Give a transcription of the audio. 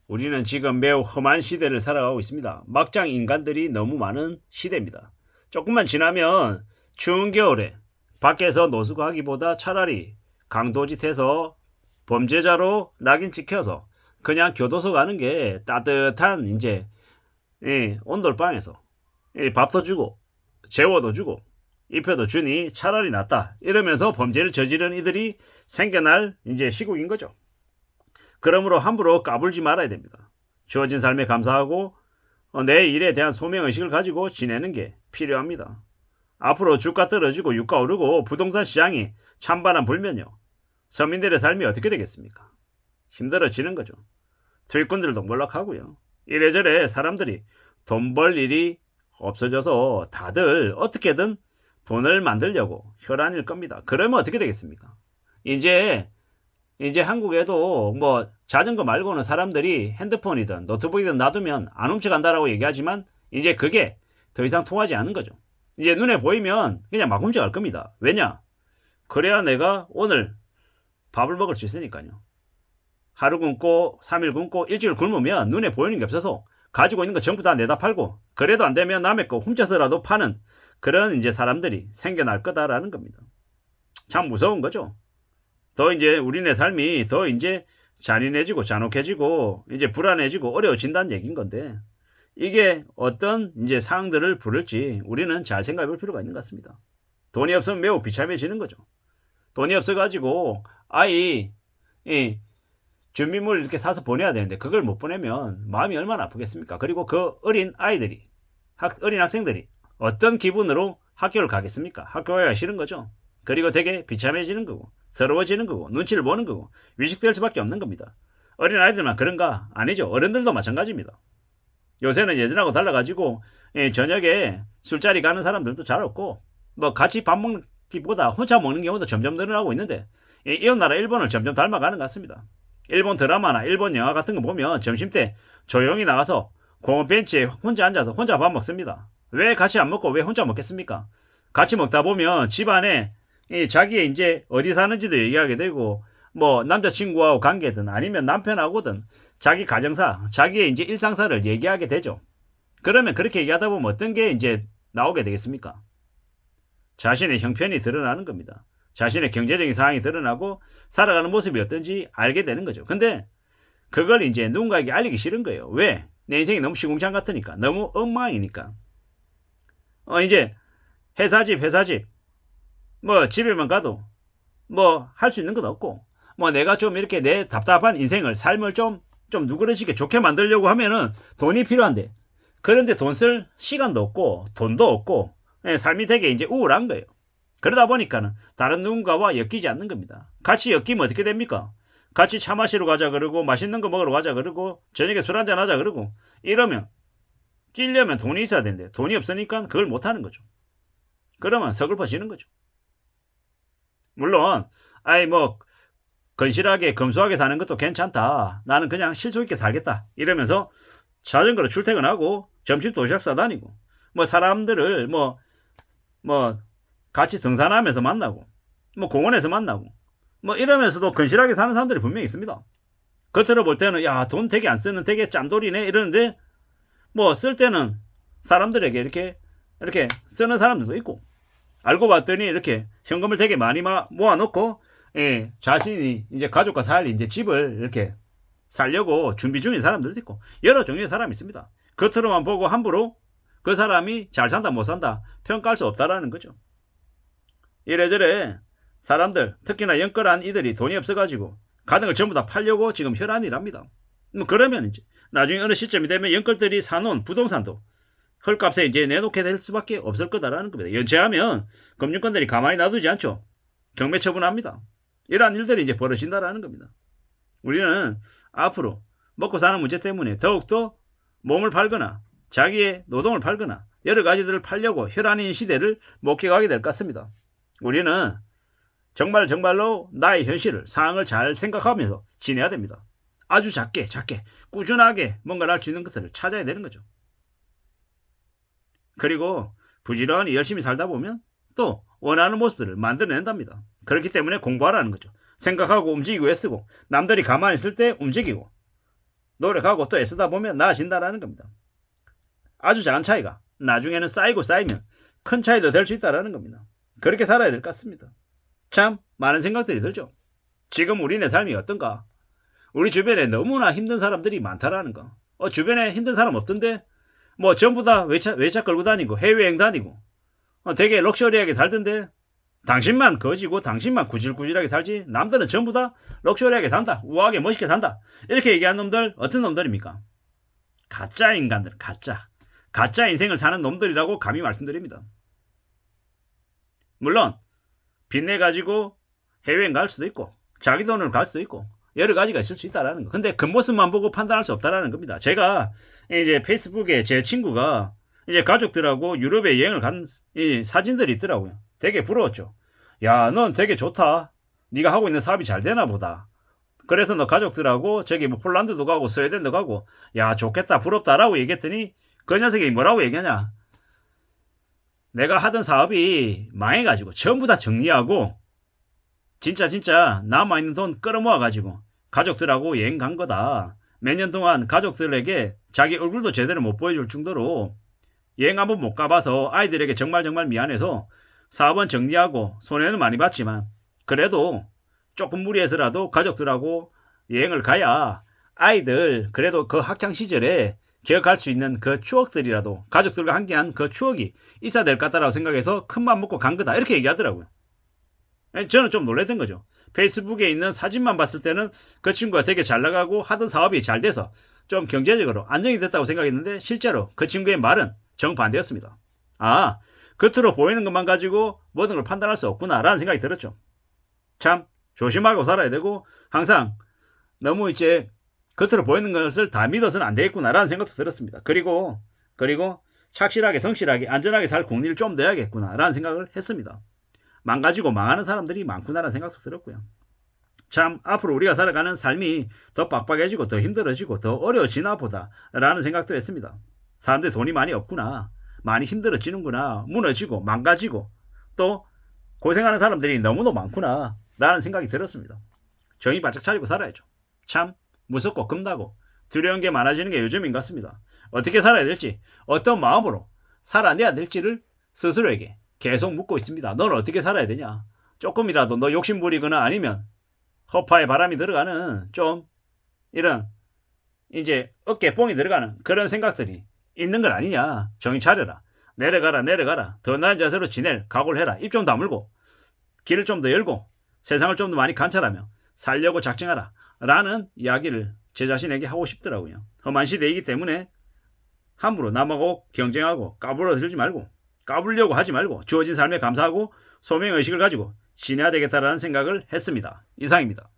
우리는 지금 매우 험한 시대를 살아가고 있습니다. 막장 인간들이 너무 많은 시대입니다. 조금만 지나면 추운 겨울에 밖에서 노숙하기보다 차라리 강도짓해서 범죄자로 낙인 찍혀서 그냥 교도소 가는 게 따뜻한 이제 온돌방에서 밥도 주고 재워도 주고 입혀도 주니 차라리 낫다 이러면서 범죄를 저지른 이들이 생겨날 이제 시국인 거죠. 그러므로 함부로 까불지 말아야 됩니다. 주어진 삶에 감사하고 내 일에 대한 소명의식을 가지고 지내는 게 필요합니다. 앞으로 주가 떨어지고 유가 오르고 부동산 시장이 찬바람 불면요. 서민들의 삶이 어떻게 되겠습니까? 힘들어지는 거죠. 투입꾼들도 몰락하고요. 이래저래 사람들이 돈 벌 일이 없어져서 다들 어떻게든 돈을 만들려고 혈안일 겁니다. 그러면 어떻게 되겠습니까? 이제 한국에도 뭐 자전거 말고는 사람들이 핸드폰이든 노트북이든 놔두면 안 훔쳐간다라고 얘기하지만 이제 그게 더 이상 통하지 않은 거죠. 이제 눈에 보이면 그냥 막 훔쳐갈 겁니다. 왜냐? 그래야 내가 오늘 밥을 먹을 수 있으니까요. 하루 굶고 3일 굶고 일주일 굶으면 눈에 보이는 게 없어서 가지고 있는 거 전부 다 내다 팔고 그래도 안 되면 남의 거 훔쳐서라도 파는 그런 이제 사람들이 생겨날 거다라는 겁니다. 참 무서운 거죠. 더 이제 우리네 삶이 더 이제 잔인해지고 잔혹해지고 이제 불안해지고 어려워진다는 얘기인 건데 이게 어떤 이제 상황들을 부를지 우리는 잘 생각해 볼 필요가 있는 것 같습니다. 돈이 없으면 매우 비참해지는 거죠. 돈이 없어가지고 아이 준비물 이렇게 사서 보내야 되는데 그걸 못 보내면 마음이 얼마나 아프겠습니까? 그리고 그 어린 아이들이 어린 학생들이 어떤 기분으로 학교를 가겠습니까? 학교 가기가 싫은 거죠. 그리고 되게 비참해지는 거고 서러워지는 거고 눈치를 보는 거고 위축될 수밖에 없는 겁니다. 어린 아이들만 그런가? 아니죠. 어른들도 마찬가지입니다. 요새는 예전하고 달라가지고 저녁에 술자리 가는 사람들도 잘 없고 뭐 같이 밥 먹기보다 혼자 먹는 경우도 점점 늘어나고 있는데 이웃나라 일본을 점점 닮아가는 것 같습니다. 일본 드라마나 일본 영화 같은 거 보면 점심때 조용히 나가서 공원 벤치에 혼자 앉아서 혼자 밥 먹습니다. 왜 같이 안 먹고 왜 혼자 먹겠습니까? 같이 먹다 보면 집안에 자기의 이제 어디 사는지도 얘기하게 되고 뭐 남자친구하고 관계든 아니면 남편하고든 자기 가정사, 자기의 이제 일상사를 얘기하게 되죠. 그러면 그렇게 얘기하다 보면 어떤 게 이제 나오게 되겠습니까? 자신의 형편이 드러나는 겁니다. 자신의 경제적인 상황이 드러나고 살아가는 모습이 어떤지 알게 되는 거죠. 근데 그걸 이제 누군가에게 알리기 싫은 거예요. 왜? 내 인생이 너무 시궁창 같으니까. 너무 엉망이니까. 이제 회사집 뭐 집에만 가도 뭐 할 수 있는 건 없고 뭐 내가 좀 이렇게 내 답답한 인생을 삶을 좀 누그러지게 좋게 만들려고 하면은 돈이 필요한데 그런데 돈 쓸 시간도 없고 돈도 없고 삶이 되게 이제 우울한 거예요. 그러다 보니까는 다른 누군가와 엮이지 않는 겁니다. 같이 엮이면 어떻게 됩니까? 같이 차 마시러 가자 그러고 맛있는 거 먹으러 가자 그러고 저녁에 술 한잔 하자 그러고 이러면 끼려면 돈이 있어야 되는데 돈이 없으니까 그걸 못 하는 거죠. 그러면 서글퍼지는 거죠. 물론 뭐 건실하게 검소하게 사는 것도 괜찮다. 나는 그냥 실속 있게 살겠다. 이러면서 자전거로 출퇴근하고 점심 도시락 싸다니고 뭐 사람들을 뭐 같이 등산하면서 만나고 뭐 공원에서 만나고 뭐 이러면서도 건실하게 사는 사람들이 분명히 있습니다. 겉으로 볼 때는 야, 돈 되게 안 쓰는 되게 짠돌이네 이러는데 뭐 쓸 때는 사람들에게 이렇게 쓰는 사람들도 있고 알고 봤더니 이렇게 현금을 되게 많이 모아놓고 자신이 이제 가족과 살 이제 집을 이렇게 살려고 준비 중인 사람들도 있고 여러 종류의 사람이 있습니다. 겉으로만 보고 함부로 그 사람이 잘 산다 못 산다 평가할 수 없다라는 거죠. 이래저래 사람들 특히나 연끌한 이들이 돈이 없어가지고 가는 걸 전부 다 팔려고 지금 혈안이랍니다. 그러면 이제 나중에 어느 시점이 되면 연끌들이 사놓은 부동산도 헐값에 이제 내놓게 될 수밖에 없을 거다라는 겁니다. 연체하면 금융권들이 가만히 놔두지 않죠. 경매 처분합니다. 이러한 일들이 이제 벌어진다라는 겁니다. 우리는 앞으로 먹고 사는 문제 때문에 더욱더 몸을 팔거나 자기의 노동을 팔거나 여러 가지들을 팔려고 혈안인 시대를 목격하게 될 것 같습니다. 우리는 정말로 나의 현실을 상황을 잘 생각하면서 지내야 됩니다. 아주 작게 꾸준하게 뭔가를 할 수 있는 것들을 찾아야 되는 거죠. 그리고 부지런히 열심히 살다 보면 또 원하는 모습들을 만들어낸답니다. 그렇기 때문에 공부하라는 거죠. 생각하고 움직이고 애쓰고 남들이 가만히 있을 때 움직이고 노력하고 또 애쓰다 보면 나아진다라는 겁니다. 아주 작은 차이가 나중에는 쌓이고 쌓이면 큰 차이도 될 수 있다라는 겁니다. 그렇게 살아야 될 것 같습니다. 참 많은 생각들이 들죠. 지금 우리네 삶이 어떤가? 우리 주변에 너무나 힘든 사람들이 많다라는 거. 주변에 힘든 사람 없던데? 뭐 전부 다 외차 끌고 다니고 해외여행 다니고 되게 럭셔리하게 살던데 당신만 거지고 당신만 구질구질하게 살지 남들은 전부 다 럭셔리하게 산다. 우아하게 멋있게 산다. 이렇게 얘기한 놈들 어떤 놈들입니까? 가짜 인간들. 가짜 인생을 사는 놈들이라고 감히 말씀드립니다. 물론 빚내 가지고 해외여행 갈 수도 있고 자기 돈으로 갈 수도 있고 여러 가지가 있을 수 있다라는 거. 근데 겉모습만 보고 판단할 수 없다라는 겁니다. 제가 이제 페이스북에 제 친구가 이제 가족들하고 유럽에 여행을 간 사진들이 있더라고요. 되게 부러웠죠. 야, 넌 되게 좋다. 네가 하고 있는 사업이 잘 되나 보다. 그래서 너 가족들하고 저기 뭐 폴란드도 가고 스웨덴도 가고 야, 좋겠다, 부럽다라고 얘기했더니 그 녀석이 뭐라고 얘기하냐? 내가 하던 사업이 망해가지고 전부 다 정리하고 진짜 남아있는 돈 끌어모아가지고 가족들하고 여행 간 거다. 몇 년 동안 가족들에게 자기 얼굴도 제대로 못 보여줄 정도로 여행 한번 못 가봐서 아이들에게 정말 미안해서 사업은 정리하고 손해는 많이 봤지만 그래도 조금 무리해서라도 가족들하고 여행을 가야 아이들 그래도 그 학창시절에 기억할 수 있는 그 추억들이라도 가족들과 함께한 그 추억이 있어야 될 것 같다라고 생각해서 큰맘 먹고 간 거다. 이렇게 얘기하더라고요. 저는 좀 놀랐던 거죠. 페이스북에 있는 사진만 봤을 때는 그 친구가 되게 잘 나가고 하던 사업이 잘 돼서 좀 경제적으로 안정이 됐다고 생각했는데 실제로 그 친구의 말은 정반대였습니다. 아, 겉으로 보이는 것만 가지고 모든 걸 판단할 수 없구나라는 생각이 들었죠. 참 조심하고 살아야 되고 항상 너무 이제 겉으로 보이는 것을 다 믿어서는 안 되겠구나라는 생각도 들었습니다. 그리고 착실하게 성실하게 안전하게 살 공리를 좀 내야겠구나라는 생각을 했습니다. 망가지고 망하는 사람들이 많구나라는 생각도 들었고요. 참 앞으로 우리가 살아가는 삶이 더 빡빡해지고 더 힘들어지고 더 어려워지나 보다라는 생각도 했습니다. 사람들이 돈이 많이 없구나. 많이 힘들어지는구나. 무너지고 망가지고 또 고생하는 사람들이 너무도 많구나 라는 생각이 들었습니다. 정신 바짝 차리고 살아야죠. 참 무섭고 겁나고 두려운 게 많아지는 게 요즘인 것 같습니다. 어떻게 살아야 될지 어떤 마음으로 살아내야 될지를 스스로에게 계속 묻고 있습니다. 너는 어떻게 살아야 되냐? 조금이라도 너 욕심 부리거나 아니면 허파에 바람이 들어가는 좀 이런 이제 어깨에 뽕이 들어가는 그런 생각들이 있는 건 아니냐. 정신 차려라. 내려가라. 더 나은 자세로 지낼 각오를 해라. 입 좀 다물고 길을 좀 더 열고 세상을 좀 더 많이 관찰하며 살려고 작정하라. 라는 이야기를 제 자신에게 하고 싶더라고요. 험한 시대이기 때문에 함부로 남하고 경쟁하고 까불어들지 말고 까불려고 하지 말고 주어진 삶에 감사하고 소명의식을 가지고 지내야 되겠다라는 생각을 했습니다. 이상입니다.